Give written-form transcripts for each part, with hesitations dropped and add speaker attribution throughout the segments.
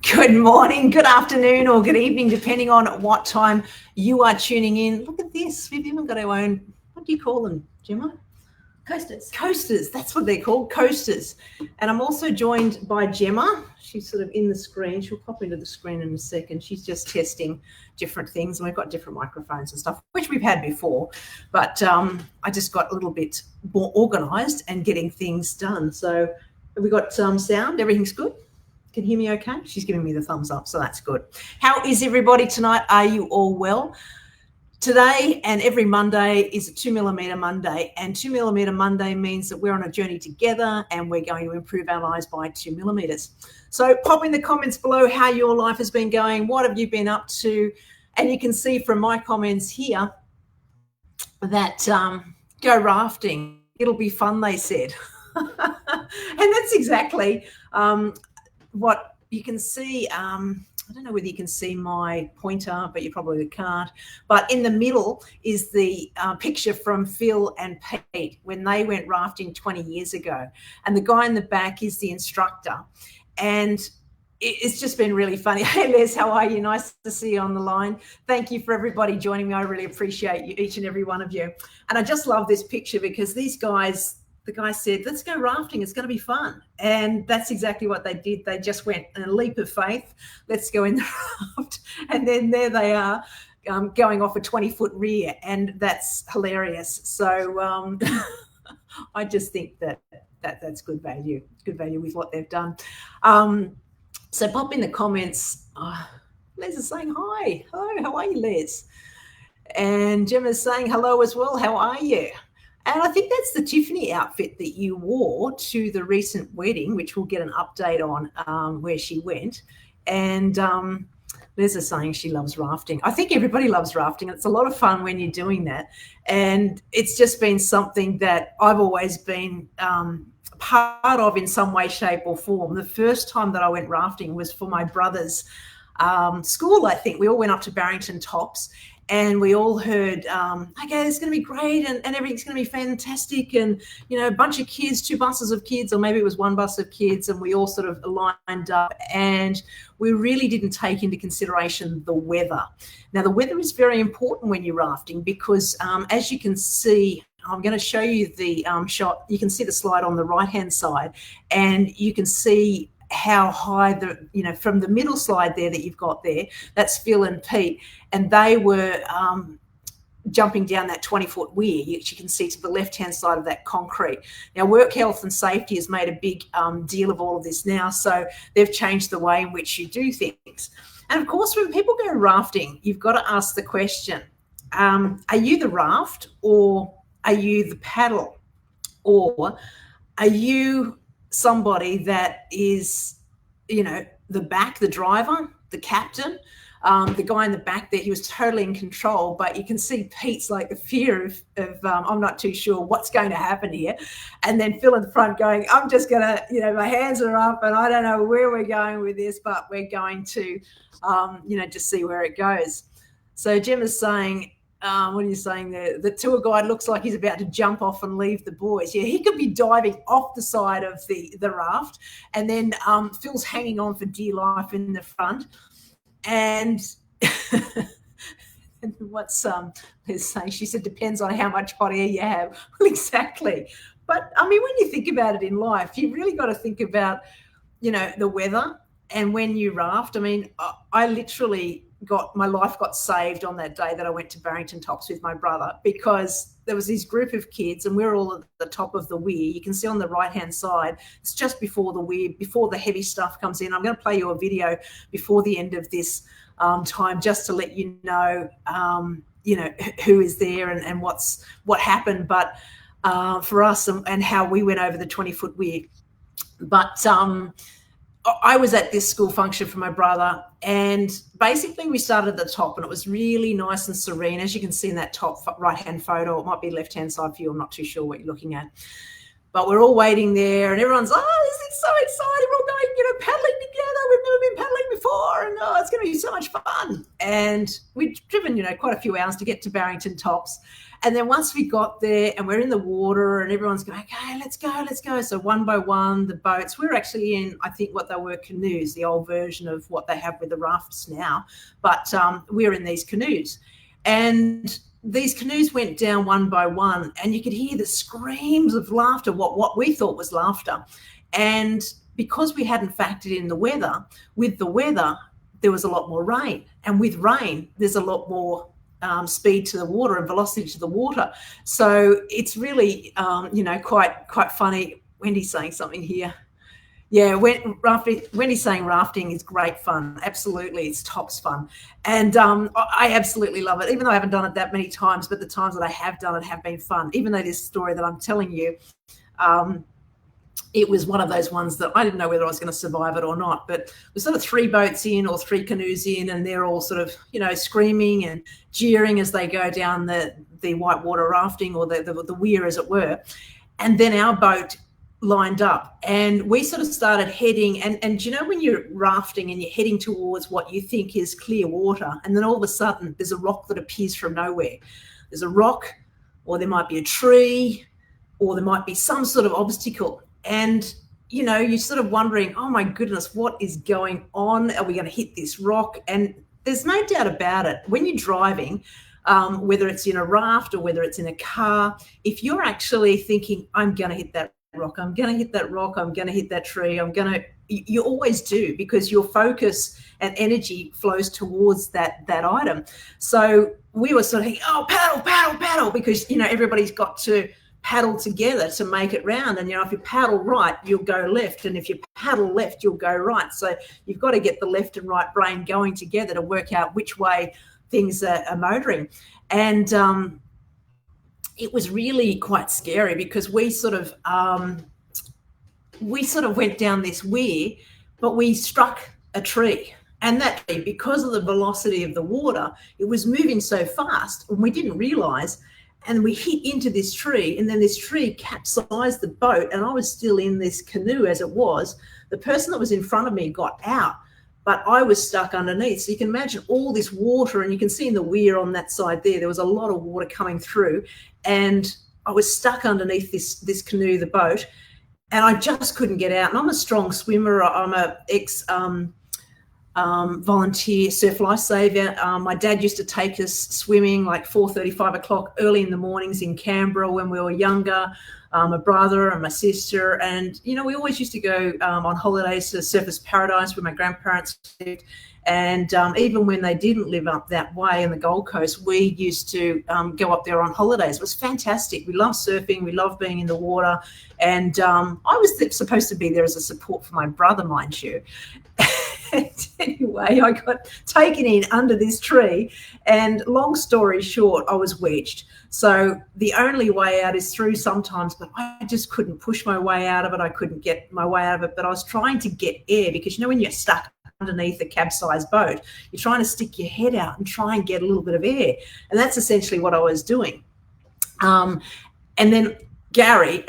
Speaker 1: Good morning, good afternoon, or good evening, depending on what time you are tuning in. Look at this. We've even got our own, what do you call them, Gemma?
Speaker 2: Coasters.
Speaker 1: Coasters, that's what they're called, coasters. And I'm also joined by Gemma. She's sort of in the screen. She'll pop into the screen in a second. She's just testing different things, and we've got different microphones and stuff, which we've had before. But I just got a little bit more organised and getting things done. So have we got sound? Everything's good? Can you hear me okay? She's giving me the thumbs up, so that's good. How is everybody tonight? Are you all well? Today and every Monday is a 2mm Monday, and 2mm Monday means that we're on a journey together and we're going to improve our lives by 2mm. So pop in the comments below how your life has been going, what have you been up to, and you can see from my comments here that go rafting. It'll be fun, they said. And that's exactly what you can see. I don't know whether you can see my pointer, but you probably can't. But in the middle is the picture from Phil and Pete when they went rafting 20 years ago. And the guy in the back is the instructor. And it's just been really funny. Hey, Les, how are you? Nice to see you on the line. Thank you for everybody joining me. I really appreciate you, each and every one of you. And I just love this picture because these guys, the guy said, let's go rafting. It's going to be fun. And that's exactly what they did. They just went in a leap of faith. Let's go in the raft. And then there they are going off a 20-foot rear. And that's hilarious. So I just think that's good value with what they've done. So pop in the comments. Les is saying hi. Hello, how are you, Les? And Gemma's saying hello as well. How are you? And I think that's the Tiffany outfit that you wore to the recent wedding, which we'll get an update on where she went. And Les is saying she loves rafting. I think everybody loves rafting. It's a lot of fun when you're doing that. And it's just been something that I've always been part of in some way, shape or form. The first time that I went rafting was for my brother's school, I think. We all went up to Barrington Tops. And we all heard, okay, it's going to be great and everything's going to be fantastic. And, you know, a bunch of kids, 2 buses of kids, or maybe it was 1 bus of kids. And we all sort of lined up, and we really didn't take into consideration the weather. Now, the weather is very important when you're rafting because as you can see, I'm going to show you the shot. You can see the slide on the right-hand side, and you can see how high from the middle slide there that you've got there, that's Phil and Pete, and they were jumping down that 20-foot weir, which you can see to the left-hand side of that concrete. Now, work health and safety has made a big deal of all of this now, so they've changed the way in which you do things. And of course, when people go rafting, you've got to ask the question, are you the raft, or are you the paddle, or are you somebody that is, the driver, the captain, the guy in the back there, he was totally in control, but you can see Pete's like the fear of I'm not too sure what's going to happen here. And then Phil in the front going, I'm just going to, my hands are up and I don't know where we're going with this, but we're going to, just see where it goes. So Gemma's saying, what are you saying there? The tour guide looks like he's about to jump off and leave the boys. Yeah, he could be diving off the side of the raft, and then Phil's hanging on for dear life in the front. And what's Liz saying? She said, depends on how much hot air you have. Well, exactly. But, I mean, when you think about it in life, you've really got to think about, the weather. And when you raft, I mean, I literally my life got saved on that day that I went to Barrington Tops with my brother, because there was this group of kids and we were all at the top of the weir. You can see on the right-hand side, it's just before the weir, before the heavy stuff comes in. I'm going to play you a video before the end of this time just to let you know, who is there and what happened. But for us and how we went over the 20-foot weir. But I was at this school function for my brother, and basically we started at the top, and it was really nice and serene, as you can see in that top right-hand photo. It might be left-hand side for you. I'm not too sure what you're looking at. But we're all waiting there, and everyone's, this is so exciting. We're all going, paddling together. We've never been paddling before, and it's going to be so much fun. and we'd driven, quite a few hours to get to Barrington Tops. And then once we got there and we're in the water and everyone's going, okay, let's go. So one by one, the boats, we were actually in, I think what they were canoes, the old version of what they have with the rafts now. But we were in these canoes. And these canoes went down one by one, and you could hear the screams of laughter, what we thought was laughter. And because we hadn't factored in the weather, with the weather, there was a lot more rain. And with rain, there's a lot more speed to the water and velocity to the water. So it's really, quite funny. Wendy's saying something here. Yeah, Wendy's saying rafting is great fun. Absolutely, it's tops fun. And I absolutely love it, even though I haven't done it that many times, but the times that I have done it have been fun. Even though this story that I'm telling you, it was one of those ones that I didn't know whether I was going to survive it or not. But we're sort of 3 boats in or 3 canoes in, and they're all sort of, screaming and jeering as they go down the whitewater rafting, or the weir, as it were. And then our boat lined up, and we sort of started heading, and when you're rafting and you're heading towards what you think is clear water, and then all of a sudden there's a rock that appears from nowhere. There's a rock, or there might be a tree, or there might be some sort of obstacle. And, you're sort of wondering, oh my goodness, what is going on? Are we going to hit this rock? And there's no doubt about it. When you're driving, whether it's in a raft or whether it's in a car, if you're actually thinking, I'm going to hit that rock, I'm going to hit that rock, I'm going to hit that tree, you always do, because your focus and energy flows towards that item. So we were sort of thinking, oh, paddle, because, everybody's got to paddle together to make it round. And, if you paddle right, you'll go left. And if you paddle left, you'll go right. So you've got to get the left and right brain going together to work out which way things are motoring. And it was really quite scary, because we sort of went down this weir, but we struck a tree. And that tree, because of the velocity of the water, it was moving so fast, and we didn't realise. And we hit into this tree, and then this tree capsized the boat, and I was still in this canoe as it was. The person that was in front of me got out, but I was stuck underneath. So you can imagine all this water, and you can see in the weir on that side there was a lot of water coming through, and I was stuck underneath this canoe, the boat, and I just couldn't get out. And I'm a strong swimmer. I'm a volunteer surf lifesaver. My dad used to take us swimming like 4:30, 5 o'clock early in the mornings in Canberra when we were younger. My brother and my sister, and we always used to go on holidays to Surfers Paradise where my grandparents lived. And even when they didn't live up that way in the Gold Coast, we used to go up there on holidays. It was fantastic. We loved surfing. We loved being in the water. And I was supposed to be there as a support for my brother, mind you. Anyway, I got taken in under this tree, and long story short, I was wedged. So the only way out is through sometimes, but I just couldn't push my way out of it. I couldn't get my way out of it, but I was trying to get air, because when you're stuck underneath a capsized boat, you're trying to stick your head out and try and get a little bit of air. And that's essentially what I was doing. And then Gary,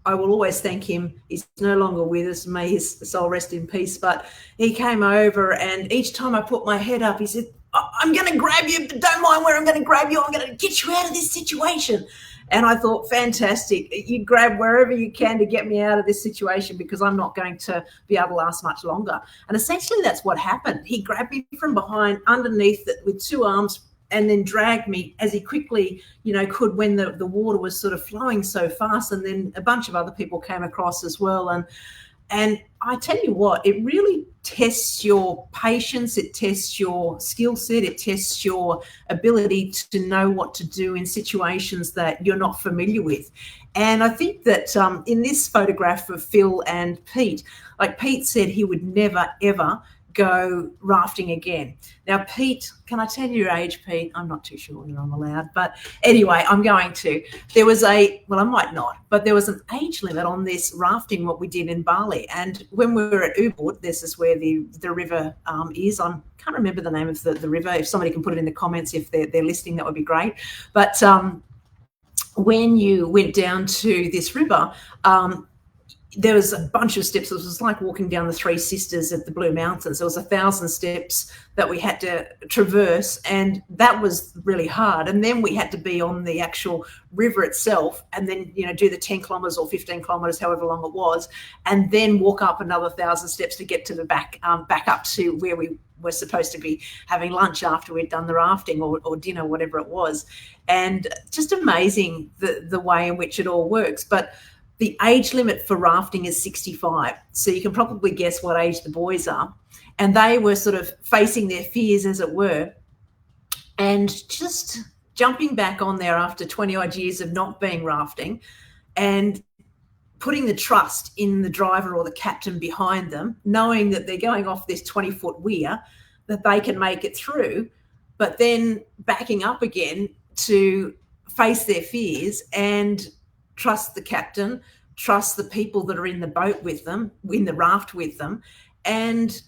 Speaker 1: I will always thank him. He's no longer with us. May his soul rest in peace. But he came over, and each time I put my head up, he said, I'm going to grab you, but don't mind where I'm going to grab you. I'm going to get you out of this situation. And I thought, fantastic. You grab wherever you can to get me out of this situation, because I'm not going to be able to last much longer. And essentially that's what happened. He grabbed me from behind, underneath it, with 2 arms, and then dragged me as he quickly, could, when the water was sort of flowing so fast. And then a bunch of other people came across as well. And I tell you what, it really tests your patience, it tests your skill set, it tests your ability to know what to do in situations that you're not familiar with. And I think that in this photograph of Phil and Pete, like Pete said, he would never, ever go rafting again. Now, Pete, can I tell you your age, Pete? I'm not too sure whether I'm allowed, but anyway, I'm going to. There was I might not, but there was an age limit on this rafting, what we did in Bali. And when we were at Ubud, this is where the river is. I can't remember the name of the river. If somebody can put it in the comments, if they're listening, that would be great. But when you went down to this river, there was a bunch of steps. It was like walking down the Three Sisters at the Blue Mountains. There was 1,000 steps that we had to traverse, and that was really hard. And then we had to be on the actual river itself, and then, you know, do the 10 kilometres or 15 kilometres, however long it was, and then walk up another 1,000 steps to get to the back up to where we were supposed to be having lunch after we'd done the rafting or dinner, whatever it was. And just amazing the way in which it all works. But the age limit for rafting is 65. So you can probably guess what age the boys are. And they were sort of facing their fears, as it were, and just jumping back on there after 20 odd years of not being rafting and putting the trust in the driver or the captain behind them, knowing that they're going off this 20-foot weir, that they can make it through, but then backing up again to face their fears and trust the captain, trust the people that are in the boat with them, in the raft with them. And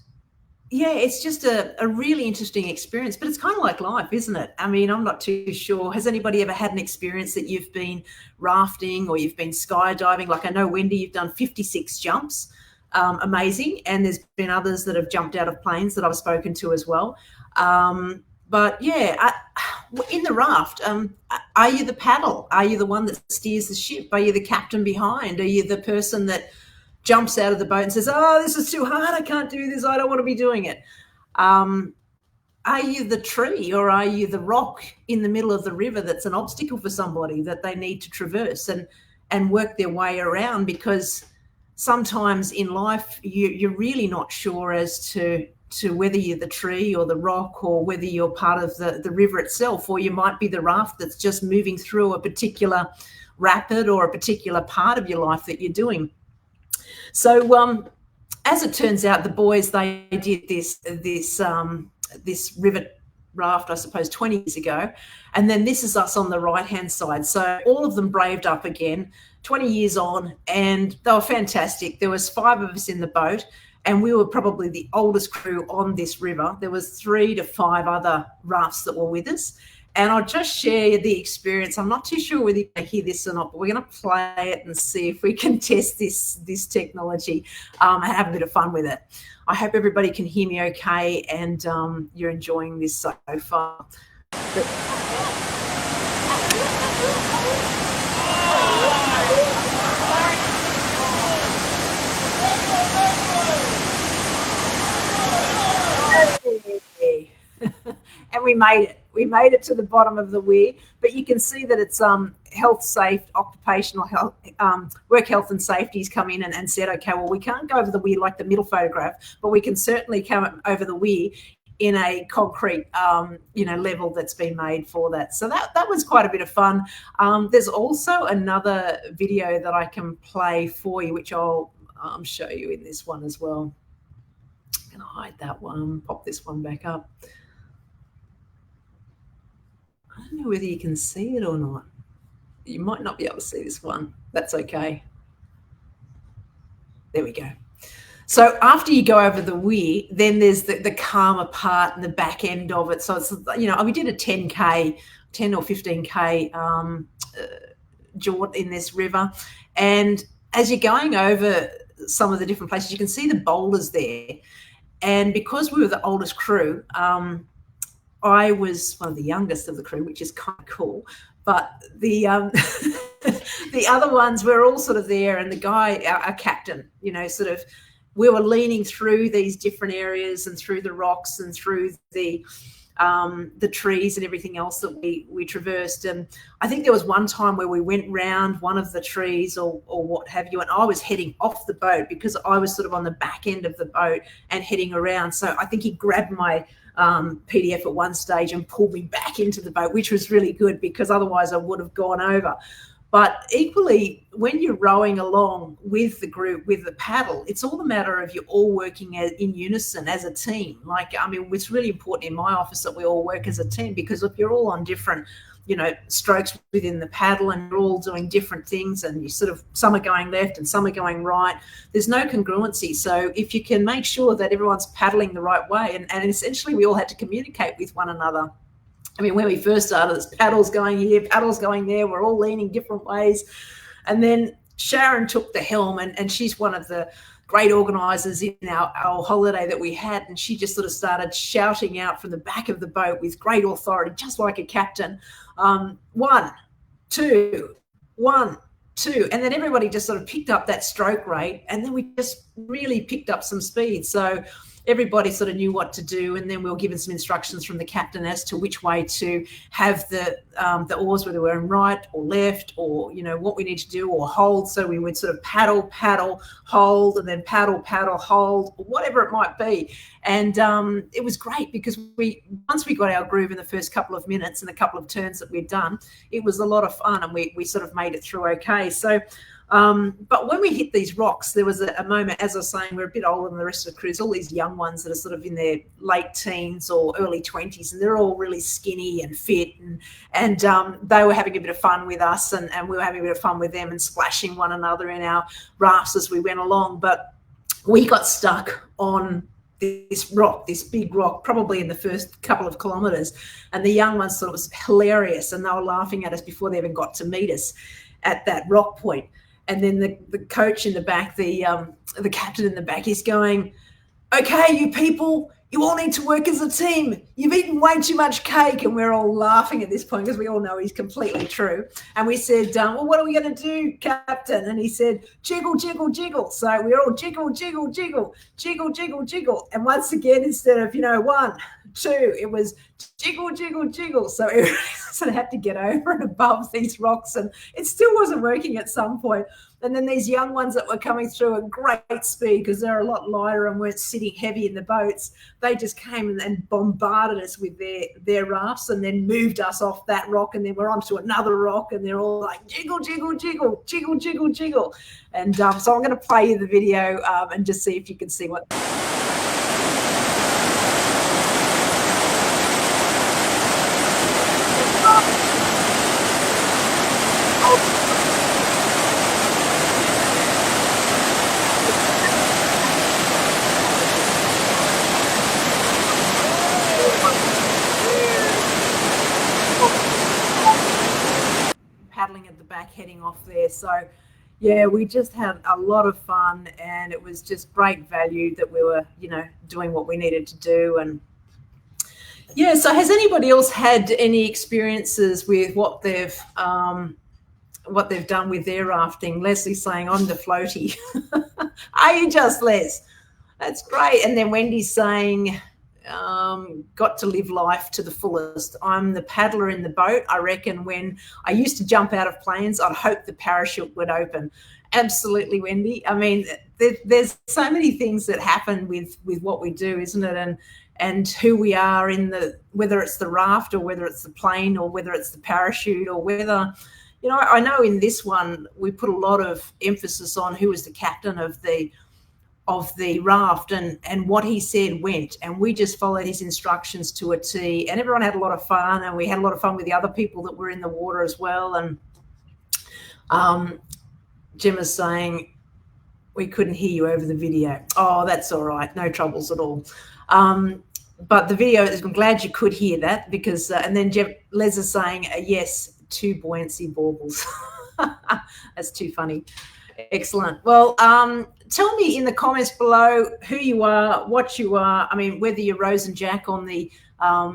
Speaker 1: yeah, it's just a really interesting experience, but it's kind of like life, isn't it? I mean, I'm not too sure. Has anybody ever had an experience that you've been rafting or you've been skydiving? Like, I know, Wendy, you've done 56 jumps. Amazing. And there's been others that have jumped out of planes that I've spoken to as well. But yeah, in the raft, are you the paddle? Are you the one that steers the ship? Are you the captain behind? Are you the person that jumps out of the boat and says, oh, this is too hard, I can't do this, I don't want to be doing it? Are you the tree, or are you the rock in the middle of the river that's an obstacle for somebody that they need to traverse and work their way around? Because sometimes in life you're really not sure as to whether you're the tree or the rock, or whether you're part of the river itself, or you might be the raft that's just moving through a particular rapid or a particular part of your life that you're doing. So as it turns out, the boys, they did this river raft, I suppose, 20 years ago. And then this is us on the right-hand side. So all of them braved up again, 20 years on, and they were fantastic. There was 5 of us in the boat, and we were probably the oldest crew on this river. There was 3 to 5 other rafts that were with us. And I'll just share the experience. I'm not too sure whether you can hear this or not, but we're going to play it and see if we can test this technology and have a bit of fun with it. I hope everybody can hear me okay, and you're enjoying this so far. And we made it. We made it to the bottom of the weir, but you can see that it's health safe, occupational health, work health and safety's come in and said, okay, well, we can't go over the weir like the middle photograph, but we can certainly come over the weir in a concrete, level that's been made for that. So that was quite a bit of fun. There's also another video that I can play for you, which I'll show you in this one as well. I'm going to hide that one, pop this one back up. I don't know whether you can see it or not. You might not be able to see this one. That's okay. There we go. So after you go over the weir, then there's the calmer part and the back end of it. So it's, we did a 10 or 15K jaunt in this river. And as you're going over some of the different places, you can see the boulders there. And because we were the oldest crew, I was one of the youngest of the crew, which is kind of cool. But the the other ones were all sort of there, and the guy, our captain, we were leaning through these different areas and through the rocks and through the trees and everything else that we traversed. And I think there was one time where we went round one of the trees or what have you, and I was heading off the boat because I was sort of on the back end of the boat and heading around. So I think he grabbed my PDF at one stage and pulled me back into the boat, which was really good because otherwise I would have gone over. But equally, when you're rowing along with the group, with the paddle, it's all a matter of you all working in unison as a team. It's really important in my office that we all work as a team, because if you're all on different, strokes within the paddle and you're all doing different things and you some are going left and some are going right, there's no congruency. So if you can make sure that everyone's paddling the right way, and essentially we all had to communicate with one another. When we first started, it's paddles going here, paddles going there, we're all leaning different ways. And then Sharon took the helm, and she's one of the great organisers in our holiday that we had, and she just sort of started shouting out from the back of the boat with great authority, just like a captain, 1, 2, 1, 2, and then everybody just sort of picked up that stroke rate, and then we just really picked up some speed. So everybody sort of knew what to do, and then we were given some instructions from the captain as to which way to have the oars, whether we're in right or left, or what we need to do, or hold. So we would sort of paddle, hold, and then paddle, hold, or whatever it might be. And it was great because once we got our groove in the first couple of minutes and a couple of turns that we'd done, it was a lot of fun, and we sort of made it through okay. So but when we hit these rocks, there was a moment, as I was saying, we're a bit older than the rest of the crews, all these young ones that are sort of in their late teens or early 20s, and they're all really skinny and fit, and they were having a bit of fun with us, and we were having a bit of fun with them and splashing one another in our rafts as we went along. But we got stuck on this rock, this big rock, probably in the first couple of kilometres, and the young ones thought it was hilarious, and they were laughing at us before they even got to meet us at that rock point. And then the coach in the back, the captain in the back, is going, "Okay, you people, you all need to work as a team. You've eaten way too much cake." And we're all laughing at this point because we all know he's completely true. And we said, "Well, what are we going to do, Captain?" And he said, "Jiggle, jiggle, jiggle." So we all jiggle, jiggle, jiggle, jiggle, jiggle, jiggle. And once again, instead of 1, 2, it was jiggle, jiggle, jiggle. So everybody sort of had to get over and above these rocks, and it still wasn't working at some point. And then these young ones that were coming through at great speed, because they're a lot lighter and weren't sitting heavy in the boats, they just came and bombarded us with their rafts, and then moved us off that rock, and then we're onto another rock, and they're all like jiggle, jiggle, jiggle, jiggle, jiggle, jiggle. And so I'm going to play you the video and just see if you can see what. Paddling at the back, heading off there. So yeah, we just had a lot of fun, and it was just great value that we were doing what we needed to do. And yeah, so has anybody else had any experiences with what they've done with their rafting? Leslie's saying, "I'm the floaty." Are you just, Les? That's great. And then Wendy's saying, got to live life to the fullest. I'm the paddler in the boat. I reckon when I used to jump out of planes, I'd hope the parachute would open. Absolutely, Wendy. I mean, there's so many things that happen with what we do, isn't it? And who we are whether it's the raft, or whether it's the plane, or whether it's the parachute, or whether, I know in this one we put a lot of emphasis on who was the captain of the raft, and what he said went, and we just followed his instructions to a T, and everyone had a lot of fun, and we had a lot of fun with the other people that were in the water as well. And Gemma's saying, "We couldn't hear you over the video." Oh, that's all right, no troubles at all. But the video, I'm glad you could hear that, because and then Les is saying, "Yes, 2 buoyancy baubles." That's too funny. Excellent. Well, tell me in the comments below who you are, what you are. I mean, whether you're Rose and Jack on the, I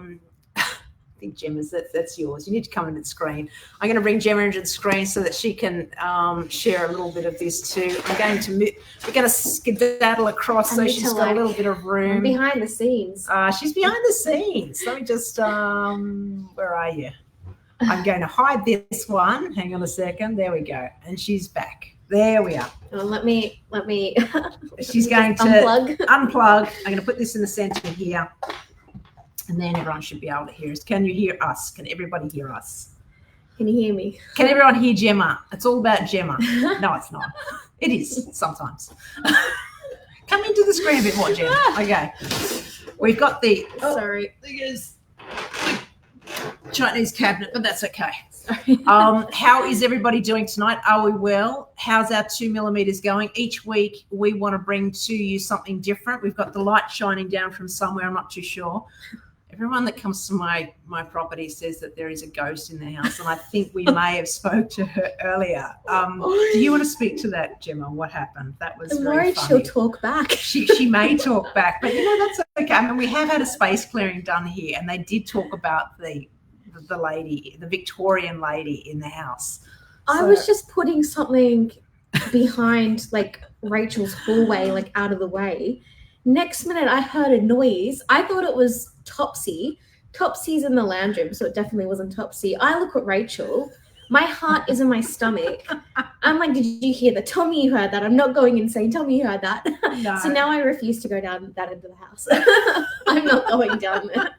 Speaker 1: think Gemma's, that's yours. You need to come into the screen. I'm going to bring Gemma into the screen so that she can share a little bit of this too. We're going to skedaddle across so she's got a little bit of room.
Speaker 2: I'm behind the scenes.
Speaker 1: She's behind the scenes. Let me just, where are you? I'm going to hide this one. Hang on a second. There we go. And she's back. There we are.
Speaker 2: Oh, let me.
Speaker 1: She's going to unplug. I'm going to put this in the center here, and then everyone should be able to hear us. Can you hear us? Can everybody hear us?
Speaker 2: Can you hear me?
Speaker 1: Can everyone hear Gemma? It's all about Gemma. No, it's not. It is sometimes. Come into the screen a bit more, Gemma. Okay. We've got the.
Speaker 2: Sorry.
Speaker 1: Chinese cabinet, but that's okay. How is everybody doing tonight? Are we well? How's our 2 millimeters going? Each week we want to bring to you something different. We've got the light shining down from somewhere. I'm not too sure. everyone that comes to my property says that there is a ghost in the house, and I think we may have spoke to her earlier. Do you want to speak to that, Gemma? What happened? That was
Speaker 2: I'm
Speaker 1: very
Speaker 2: worried
Speaker 1: funny.
Speaker 2: she'll talk back.
Speaker 1: She may talk back, but that's okay. I mean, we have had a space clearing done here, and they did talk about the lady, the Victorian lady in the house.
Speaker 2: I was just putting something behind like Rachel's hallway, like out of the way. Next minute, I heard a noise. I thought it was Topsy. Topsy's in the lounge room, so it definitely wasn't Topsy. I look at Rachel. My heart is in my stomach. I'm like, did you hear that? Tell me you heard that. I'm not going insane. Tell me you heard that.
Speaker 1: No.
Speaker 2: So now I refuse to go down that end of the house. I'm not going down there.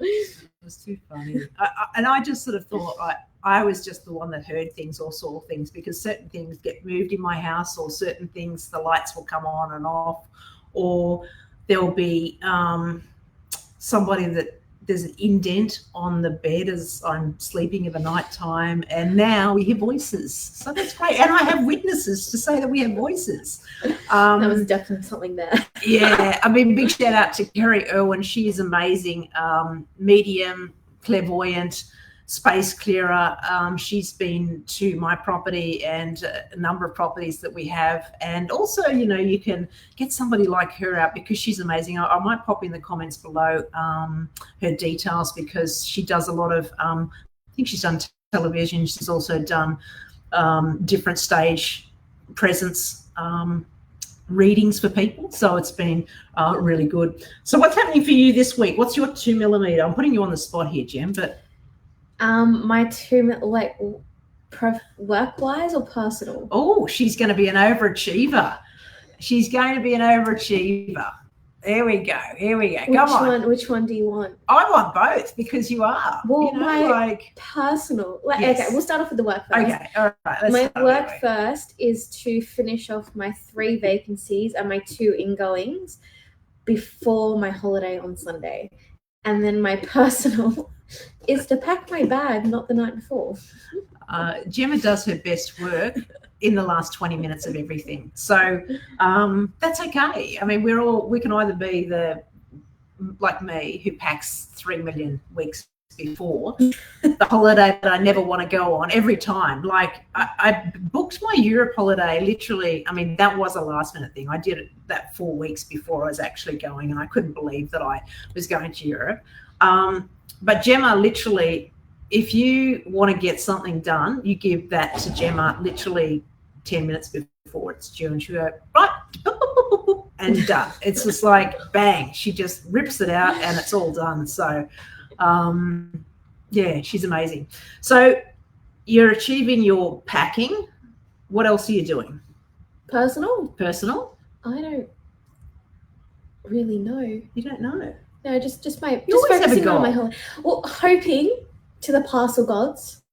Speaker 1: It was too funny. I just sort of thought I was just the one that heard things or saw things, because certain things get moved in my house, or certain things, the lights will come on and off, or there'll be somebody that there's an indent on the bed as I'm sleeping in the night time, and now we hear voices. So that's great. And I have witnesses to say that we have voices.
Speaker 2: That was definitely something there.
Speaker 1: Yeah. I mean, big shout out to Kerry Irwin. She is amazing. Medium, clairvoyant, space clearer. She's been to my property and a number of properties that we have. And also, you can get somebody like her out, because she's amazing. I might pop in the comments below her details, because she does a lot of, I think she's done television. She's also done different stage presence readings for people. So it's been really good. So what's happening for you this week? What's your 2 millimeter? I'm putting you on the spot here, Jem, but
Speaker 2: my 2 like work-wise or personal?
Speaker 1: Oh, she's going to be an overachiever. She's going to be an overachiever. There we go. Here we go. Come on.
Speaker 2: Which one do you want?
Speaker 1: I want both, because you are.
Speaker 2: Well, my personal.
Speaker 1: Yes.
Speaker 2: Okay, we'll start off with the work first.
Speaker 1: Okay, all right.
Speaker 2: My work first is to finish off my 3 vacancies and my 2 ingoings before my holiday on Sunday. And then my personal is to pack my bag, not the night before.
Speaker 1: Gemma does her best work in the last 20 minutes of everything. So that's okay. I mean, we can either be like me, who packs 3 million weeks before the holiday that I never want to go on every time. Like I booked my Europe holiday literally. I mean, that was a last minute thing. I did it that 4 weeks before I was actually going, and I couldn't believe that I was going to Europe. But Gemma, literally, if you want to get something done, you give that to Gemma literally 10 minutes before it's due, and she'll go, right, and done. It's just like, bang, she just rips it out and it's all done. So, yeah, she's amazing. So you're achieving your packing. What else are you doing?
Speaker 2: Personal?
Speaker 1: I
Speaker 2: don't really know.
Speaker 1: You don't know?
Speaker 2: No, just my.
Speaker 1: You
Speaker 2: just
Speaker 1: always have a
Speaker 2: focusing
Speaker 1: goal.
Speaker 2: on my holiday. Well, hoping to the parcel gods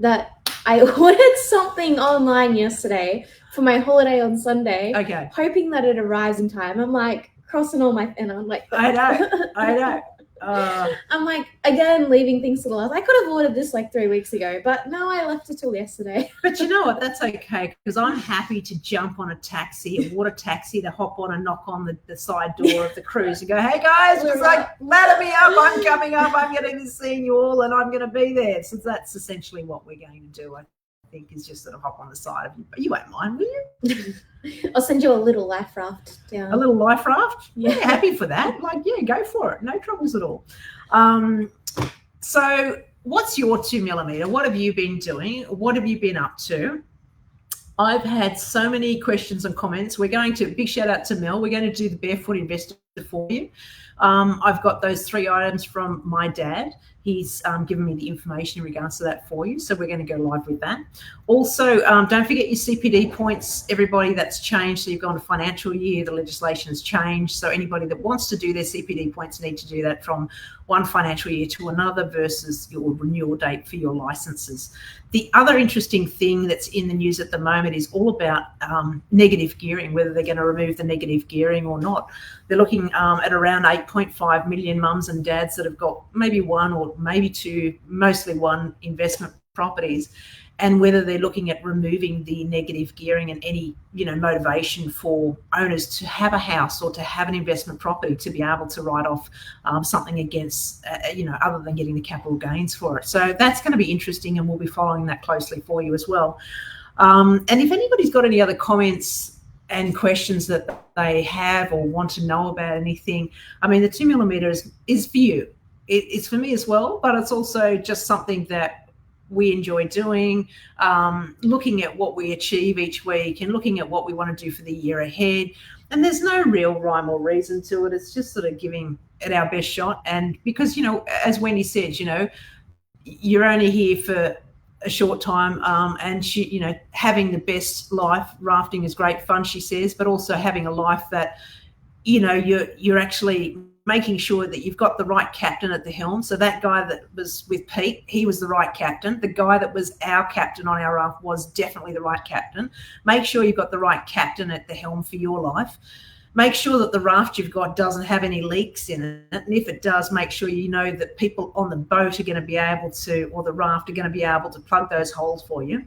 Speaker 2: that I ordered something online yesterday for my holiday on Sunday.
Speaker 1: Okay.
Speaker 2: Hoping that it arrives in time. I'm like crossing all my, and I'm like,
Speaker 1: I know.
Speaker 2: I'm like, again, leaving things to the last. I could have ordered this like 3 weeks ago, but no, I left it till yesterday.
Speaker 1: But you know what? That's okay, because I'm happy to jump on a taxi, a water taxi, to hop on and knock on the side door of the cruise and go, hey guys, it's like, ladder me up, I'm coming up, I'm going to be seeing you all, and I'm going to be there. So that's essentially what we're going to do, I think, is just sort of hop on the side of you. But you won't mind, will you?
Speaker 2: I'll send you a little life raft down.
Speaker 1: A little life raft?
Speaker 2: Yeah.
Speaker 1: Happy for that. Like, yeah, go for it. No troubles at all. So what's your 2 millimeter? What have you been doing? What have you been up to? I've had so many questions and comments. We're going to, big shout out to Mel. We're going to do the Barefoot Investor for you. I've got those 3 items from my dad. He's given me the information in regards to that for you. So we're going to go live with that. Also, don't forget your CPD points, everybody. That's changed. So you've gone to financial year. The legislation has changed. So anybody that wants to do their CPD points need to do that from one financial year to another versus your renewal date for your licenses. The other interesting thing that's in the news at the moment is all about negative gearing, whether they're going to remove the negative gearing or not. They're looking at around 8.5 million mums and dads that have got maybe 1 or maybe 2, mostly 1 investment properties. and whether they're looking at removing the negative gearing and any, motivation for owners to have a house or to have an investment property to be able to write off something against, other than getting the capital gains for it. So that's going to be interesting, and we'll be following that closely for you as well. And if anybody's got any other comments and questions that they have or want to know about anything, I mean, the 2mm is for you. It's for me as well, but it's also just something that we enjoy doing, looking at what we achieve each week and looking at what we want to do for the year ahead. And there's no real rhyme or reason to it. It's just sort of giving it our best shot. And because, as Wendy said, you're only here for a short time, and she, having the best life, rafting is great fun, she says, but also having a life that, you're actually making sure that you've got the right captain at the helm. So that guy that was with Pete, he was the right captain. The guy that was our captain on our raft was definitely the right captain. Make sure you've got the right captain at the helm for your life. Make sure that the raft you've got doesn't have any leaks in it. And if it does, make sure you know that people on the boat are going to be able to, or the raft are going to be able to plug those holes for you.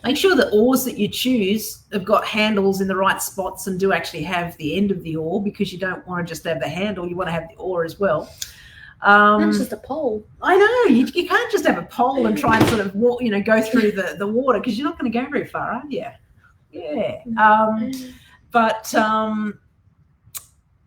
Speaker 1: Make sure the oars that you choose have got handles in the right spots and do actually have the end of the oar, because you don't want to just have the handle, you want to have the oar as well.
Speaker 2: That's just a pole.
Speaker 1: I know, you can't just have a pole and try and sort of walk, go through the water, because you're not going to go very far, are you? Yeah. But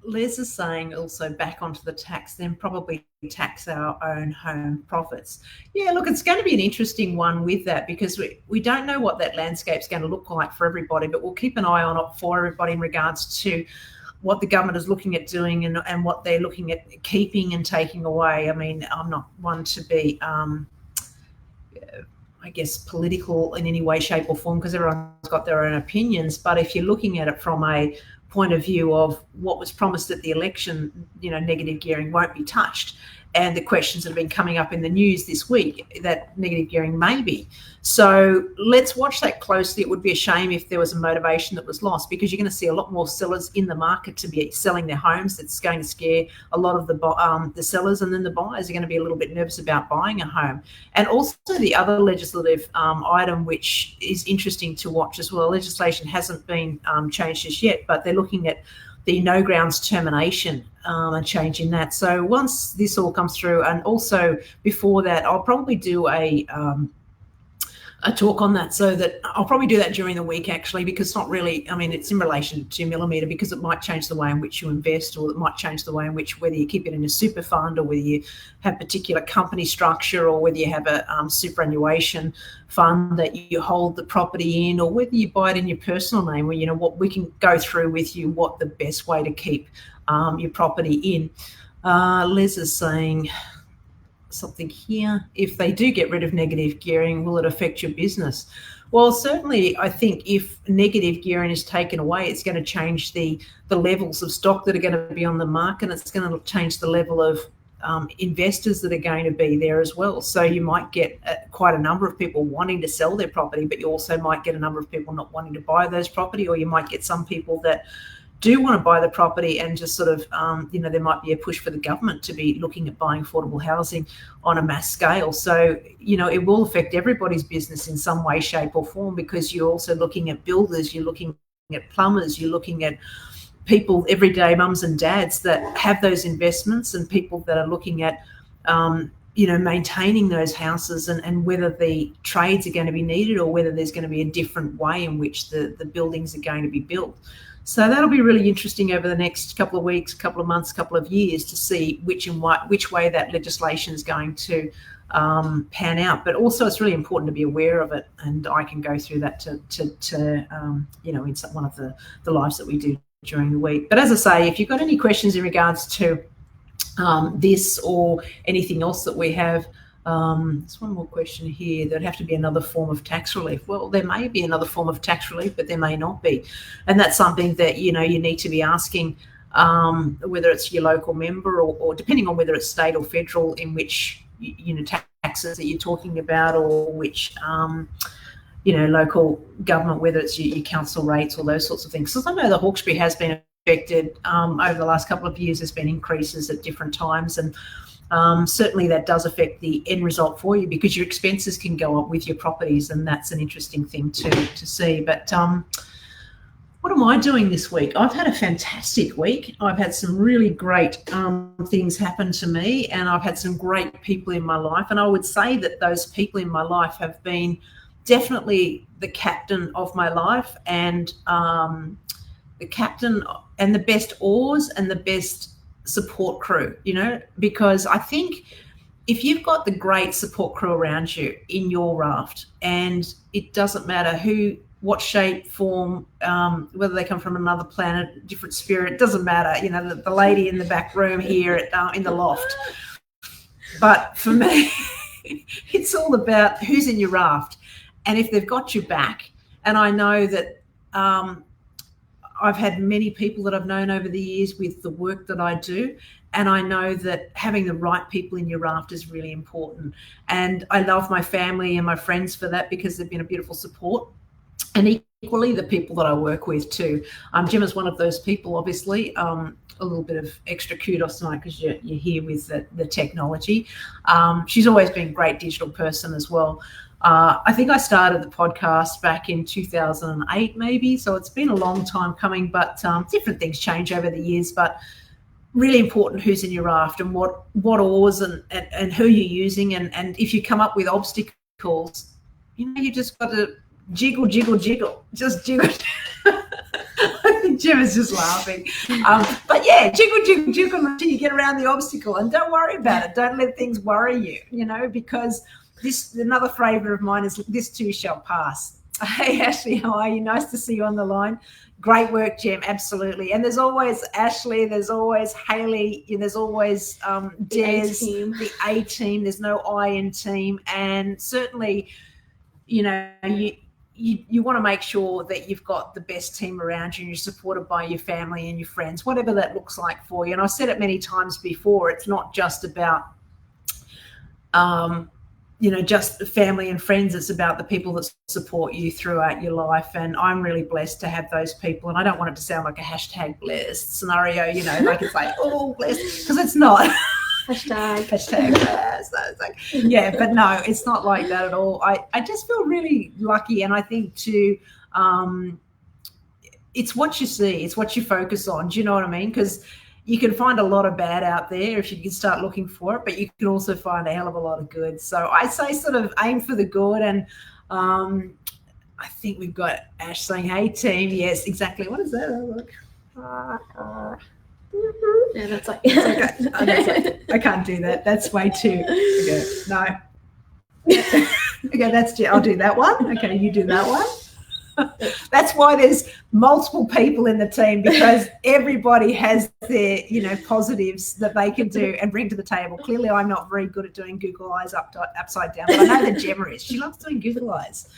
Speaker 1: Les is saying also back onto the tax, then probably tax our own home profits. Yeah, look, it's going to be an interesting one with that, because we don't know what that landscape's going to look like for everybody, but we'll keep an eye on it for everybody in regards to what the government is looking at doing and what they're looking at keeping and taking away. I mean, I'm not one to be, I guess, political in any way, shape or form, because everyone's got their own opinions. But if you're looking at it from a point of view of what was promised at the election, negative gearing won't be touched. And the questions that have been coming up in the news this week, that negative gearing may be. So let's watch that closely. It would be a shame if there was a motivation that was lost, because you're going to see a lot more sellers in the market to be selling their homes. It's going to scare a lot of the sellers, and then the buyers are going to be a little bit nervous about buying a home. And also the other legislative item, which is interesting to watch as well, legislation hasn't been changed just yet, but they're looking at the no grounds termination and changing that. So once this all comes through, and also before that, I'll probably do a talk on that, so that I'll probably do that during the week, actually, because it's not really, I mean, it's in relation to 2mm, because it might change the way in which you invest, or it might change the way in which, whether you keep it in a super fund, or whether you have particular company structure, or whether you have a superannuation fund that you hold the property in, or whether you buy it in your personal name, where, what we can go through with you, what the best way to keep your property in. Les is saying something here. If they do get rid of negative gearing, will it affect your business? Well, certainly, I think if negative gearing is taken away, it's going to change the levels of stock that are going to be on the market. It's going to change the level of investors that are going to be there as well. So you might get quite a number of people wanting to sell their property, but you also might get a number of people not wanting to buy those property, or you might get some people that do want to buy the property and just sort of, there might be a push for the government to be looking at buying affordable housing on a mass scale. So, it will affect everybody's business in some way, shape or form, because you're also looking at builders, you're looking at plumbers, you're looking at people, everyday mums and dads that have those investments, and people that are looking at, maintaining those houses, and whether the trades are going to be needed, or whether there's going to be a different way in which the buildings are going to be built. So that'll be really interesting over the next couple of weeks, couple of months, couple of years, to see which way that legislation is going to pan out. But also, it's really important to be aware of it, and I can go through that to in one of the lives that we do during the week. But as I say, if you've got any questions in regards to this or anything else that we have, there's one more question here. There'd have to be another form of tax relief. Well, there may be another form of tax relief, but there may not be. And that's something that, you need to be asking, whether it's your local member, or depending on whether it's state or federal, in which, taxes that you're talking about, or which, local government, whether it's your council rates or those sorts of things. So I know the Hawkesbury has been affected over the last couple of years. There's been increases at different times, and certainly that does affect the end result for you because your expenses can go up with your properties, and that's an interesting thing to see. But what am I doing this week? I've had a fantastic week. I've had some really great things happen to me, and I've had some great people in my life. And I would say that those people in my life have been definitely the captain of my life, and the captain and the best oars and the best support crew, because I think if you've got the great support crew around you in your raft, and it doesn't matter what shape, form, whether they come from another planet, different spirit, it doesn't matter, the lady in the back room here in the loft. But for me, it's all about who's in your raft. And if they've got your back, and I know that I've had many people that I've known over the years with the work that I do, and I know that having the right people in your raft is really important. And I love my family and my friends for that because they've been a beautiful support. And equally, the people that I work with too. Gemma's one of those people, obviously. A little bit of extra kudos tonight because you're here with the technology. She's always been a great digital person as well. I think I started the podcast back in 2008 maybe, so it's been a long time coming, but different things change over the years. But really important who's in your raft and what oars and who you're using, and if you come up with obstacles, you just got to jiggle, just jiggle. I think Jim is just laughing. But yeah, jiggle until you get around the obstacle, and don't worry about it. Don't let things worry you, because another favourite of mine is this too shall pass. Hey, Ashley, how are you? Nice to see you on the line. Great work, Jem, absolutely. And there's always Ashley, there's always Hayley, there's always Des, the A team. There's no I in team. And certainly, you want to make sure that you've got the best team around you and you're supported by your family and your friends, whatever that looks like for you. And I've said it many times before, it's not just about just family and friends. It's about the people that support you throughout your life. And I'm really blessed to have those people. And I don't want it to sound like a hashtag blessed scenario, like it's like, oh, blessed, because it's not. Hashtag blessed. Yeah, but no, it's not like that at all. I just feel really lucky. And I think too, it's what you see, it's what you focus on. Do you know what I mean? Because you can find a lot of bad out there if you can start looking for it, but you can also find a hell of a lot of good. So I say sort of aim for the good. And I think we've got Ash saying, hey, team. Yes, exactly. What is that? Look.
Speaker 2: Yeah, that's like,
Speaker 1: I can't do that. That's way too. Okay, no. Okay, I'll do that one. Okay, you do that one. That's why there's multiple people in the team, because everybody has their, positives that they can do and bring to the table. Clearly, I'm not very good at doing Google eyes upside down, but I know that Gemma is. She loves doing Google eyes.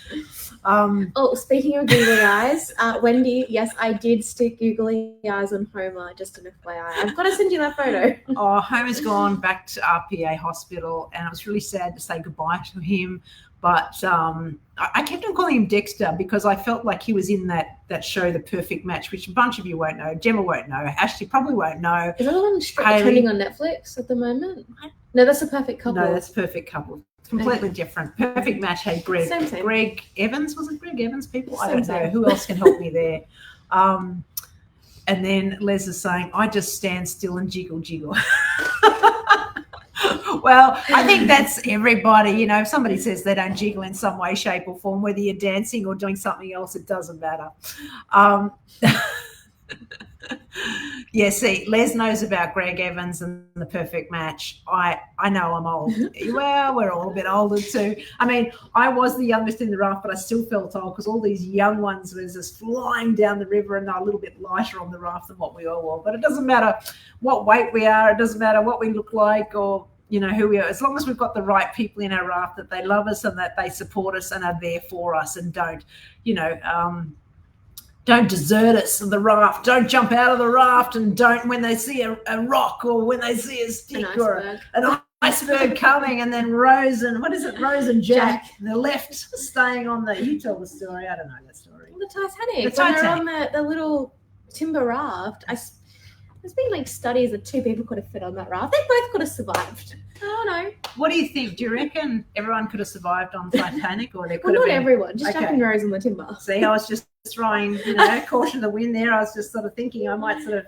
Speaker 2: Speaking of Googly eyes, Wendy, yes, I did stick Googly eyes on Homer, just an FYI. I've got to send you that photo.
Speaker 1: Oh, Homer's gone back to RPA hospital, and it was really sad to say goodbye to him. But I kept on calling him Dexter because I felt like he was in that show, The Perfect Match, which a bunch of you won't know. Gemma won't know. Ashley probably won't know.
Speaker 2: Is that the one trending on Netflix at the moment? No, that's A Perfect Couple.
Speaker 1: No, that's Perfect Couple. Completely different. Perfect Match had Greg.
Speaker 2: Same.
Speaker 1: Greg Evans. Was it Greg Evans, people? I don't know. Who else can help me there? And then Les is saying, I just stand still and jiggle. Well, I think that's everybody. If somebody says they don't jiggle in some way, shape or form, whether you're dancing or doing something else, it doesn't matter. Yeah, see, Les knows about Greg Evans and The Perfect Match. I know I'm old. Well, we're all a bit older too. I mean, I was the youngest in the raft, but I still felt old because all these young ones were just flying down the river and they're a little bit lighter on the raft than what we all were. But it doesn't matter what weight we are. It doesn't matter what we look like or who we are, as long as we've got the right people in our raft that they love us and that they support us and are there for us and don't desert us on the raft. Don't jump out of the raft and don't when they see a rock or when they see a stick or an iceberg coming, and then Rose and Jack, they're left staying on you tell the story. I don't know that story.
Speaker 2: The Titanic. When they're on the little timber raft. There's been like studies that 2 people could have fit on that raft. They both could have survived. Oh no.
Speaker 1: What do you think? Do you reckon everyone could have survived on Titanic, or there could
Speaker 2: Well,
Speaker 1: have
Speaker 2: not
Speaker 1: been?
Speaker 2: everyone. Just
Speaker 1: Okay.
Speaker 2: Jack and Rose on the timber.
Speaker 1: See, I was just throwing, caution to the wind there. I was just sort of thinking I might sort of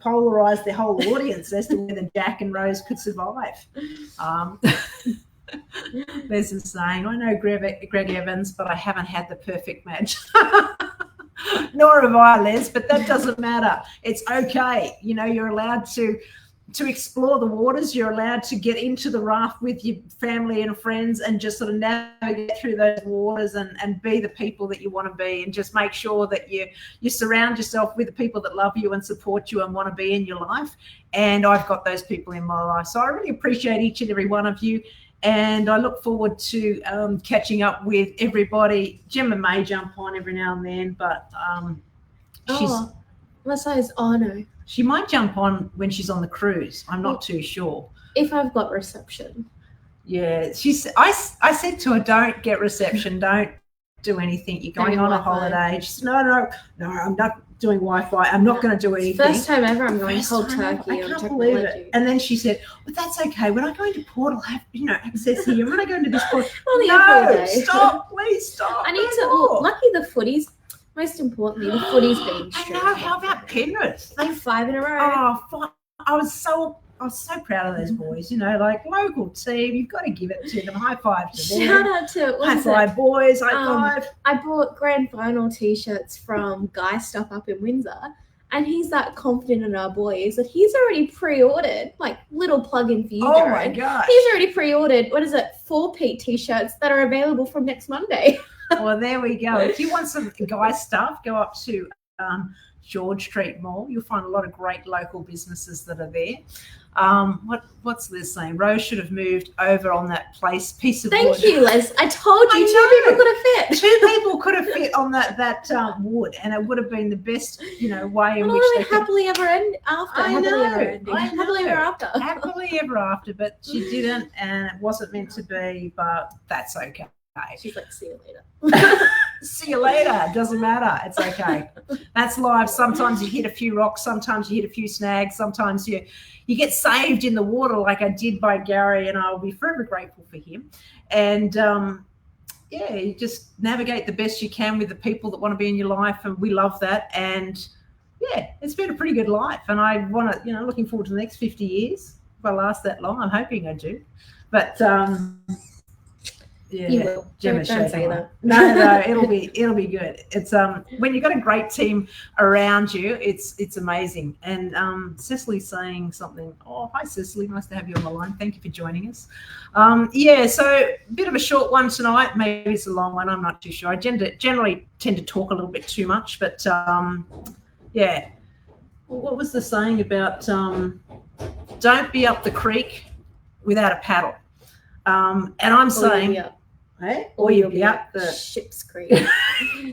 Speaker 1: polarize the whole audience as to whether Jack and Rose could survive. There's a saying, I know Greg Evans, but I haven't had the perfect match. Nor have I, Les, but that doesn't matter. It's okay. You're allowed to explore the waters. You're allowed to get into the raft with your family and friends and just sort of navigate through those waters and be the people that you want to be, and just make sure that you surround yourself with the people that love you and support you and want to be in your life. And I've got those people in my life. So I really appreciate each and every one of you. And I look forward to catching up with everybody. Gemma may jump on every now and then, but she might jump on when she's on the cruise. I'm not too sure.
Speaker 2: If I've got reception.
Speaker 1: Yeah, I said to her, don't get reception, don't do anything. You're going on a holiday. She said, no, I'm not doing Wi-Fi. I'm not going to do anything.
Speaker 2: First time ever I'm going cold turkey.
Speaker 1: I can't believe it. And then she said, well, that's okay. When I go into port, I'll have, access here. When I go into this port, no, stop, please stop.
Speaker 2: I need to, lucky the footies, most importantly, the footies being straight.
Speaker 1: I know, how about Penrith?
Speaker 2: They 5 in a row.
Speaker 1: I was so proud of those boys, like local team. You've got to give it to them. High five to them.
Speaker 2: Shout out to
Speaker 1: high five, boys. High five.
Speaker 2: I bought grand final t-shirts from Guy Stuff up in Windsor, and he's that confident in our boys that he's already pre-ordered, like little plug-in for you, Darren.
Speaker 1: Oh my gosh.
Speaker 2: He's already pre-ordered, 4-Pete t-shirts that are available from next Monday.
Speaker 1: Well, there we go. If you want some Guy Stuff, go up to George Street Mall. You'll find a lot of great local businesses that are there. What's Liz saying? Rose should have moved over on that piece of wood.
Speaker 2: Thank you, Liz. I told you 2 people could have fit.
Speaker 1: 2 people could have fit on that wood, and it would have been the best, way in which they could.
Speaker 2: Happily ever after.
Speaker 1: Happily ever after, but she didn't, and it wasn't meant to be. But that's okay.
Speaker 2: She's like, see you later.
Speaker 1: See you later. Doesn't matter. It's okay. That's life. Sometimes you hit a few rocks. Sometimes you hit a few snags. Sometimes you get saved in the water, like I did by Gary, and I'll be forever grateful for him. And you just navigate the best you can with the people that want to be in your life, and we love that. And it's been a pretty good life, and I want to, looking forward to the next 50 years. If I last that long, I'm hoping I do. But
Speaker 2: you will. Don't say that.
Speaker 1: No, it'll be good. It's when you've got a great team around you, it's amazing. And Cecily's saying something. Oh, hi Cecily, nice to have you on the line. Thank you for joining us. So a bit of a short one tonight. Maybe it's a long one. I'm not too sure. I generally tend to talk a little bit too much, but what was the saying about don't be up the creek without a paddle? And I'm saying. Or you'll be up the
Speaker 2: Ship's Creek.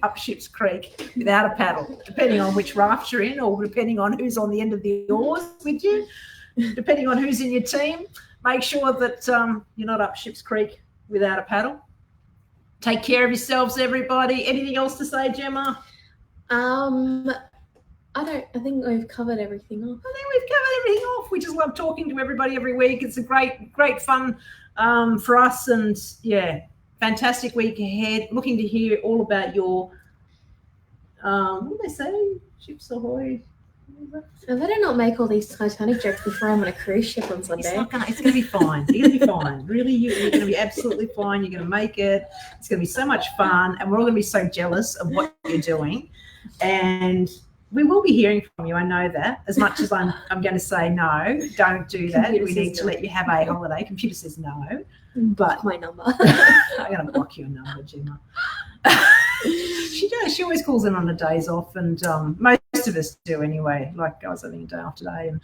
Speaker 1: Up Ship's Creek without a paddle, depending on which raft you're in, or depending on who's on the end of the oars with you, depending on who's in your team. Make sure that you're not up Ship's Creek without a paddle. Take care of yourselves, everybody. Anything else to say, Gemma?
Speaker 2: I think we've covered everything off.
Speaker 1: I think we've covered everything off. We just love talking to everybody every week. It's a great fun for us, and fantastic week ahead. Looking to hear all about your, what did they say? Ships ahoy.
Speaker 2: I better not make all these Titanic jokes before I'm on a cruise ship on Sunday.
Speaker 1: It's going to be fine. You're going to be fine. Really, you're going to be absolutely fine. You're going to make it. It's going to be so much fun, and we're all going to be so jealous of what you're doing. And we will be hearing from you. I know that. As much as I'm going to say no, don't do that. We need to let you have a holiday. Computer says no. But
Speaker 2: my number.
Speaker 1: I'm going to block your number, Gemma. She does. She always calls in on the days off, and most of us do anyway. Like I was having a day off today, and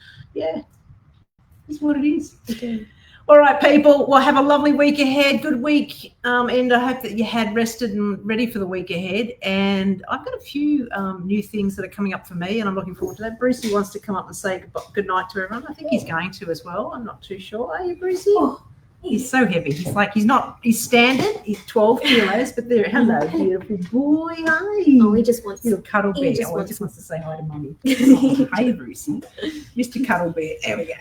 Speaker 1: it's what it is.
Speaker 2: Okay.
Speaker 1: All right, people. Well, have a lovely week ahead. Good week, and I hope that you had rested and ready for the week ahead. And I've got a few new things that are coming up for me, and I'm looking forward to that. Brucey wants to come up and say good night to everyone. I think he's going to as well. I'm not too sure. Are you, Brucey?
Speaker 2: Oh.
Speaker 1: He's so heavy. He's standard. He's 12 kilos, but there, hello, beautiful boy. Hi.
Speaker 2: Oh, he just wants
Speaker 1: little cuddle bear.
Speaker 2: He just
Speaker 1: wants to say hi to mummy. Oh, hey, Brucey. Mr. Cuddle Bear. There we go.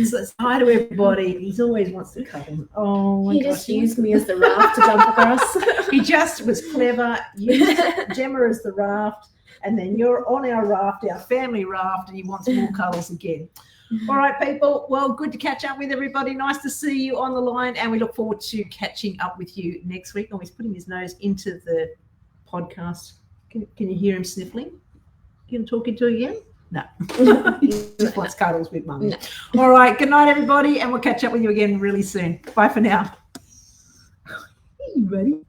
Speaker 1: So it's hi to everybody. He always wants to cuddle. Oh my gosh.
Speaker 2: He just used me as the raft to jump across.
Speaker 1: He just was clever. Used Gemma as the raft, and then you're on our raft, our family raft, and he wants more cuddles again. All right, people. Well, good to catch up with everybody. Nice to see you on the line, and we look forward to catching up with you next week. Oh, he's putting his nose into the podcast. Can you hear him sniffling? You can talk into it again? No. He just wants cuddles with mum.
Speaker 2: No.
Speaker 1: All right. Good night, everybody, and we'll catch up with you again really soon. Bye for now. Hey, buddy.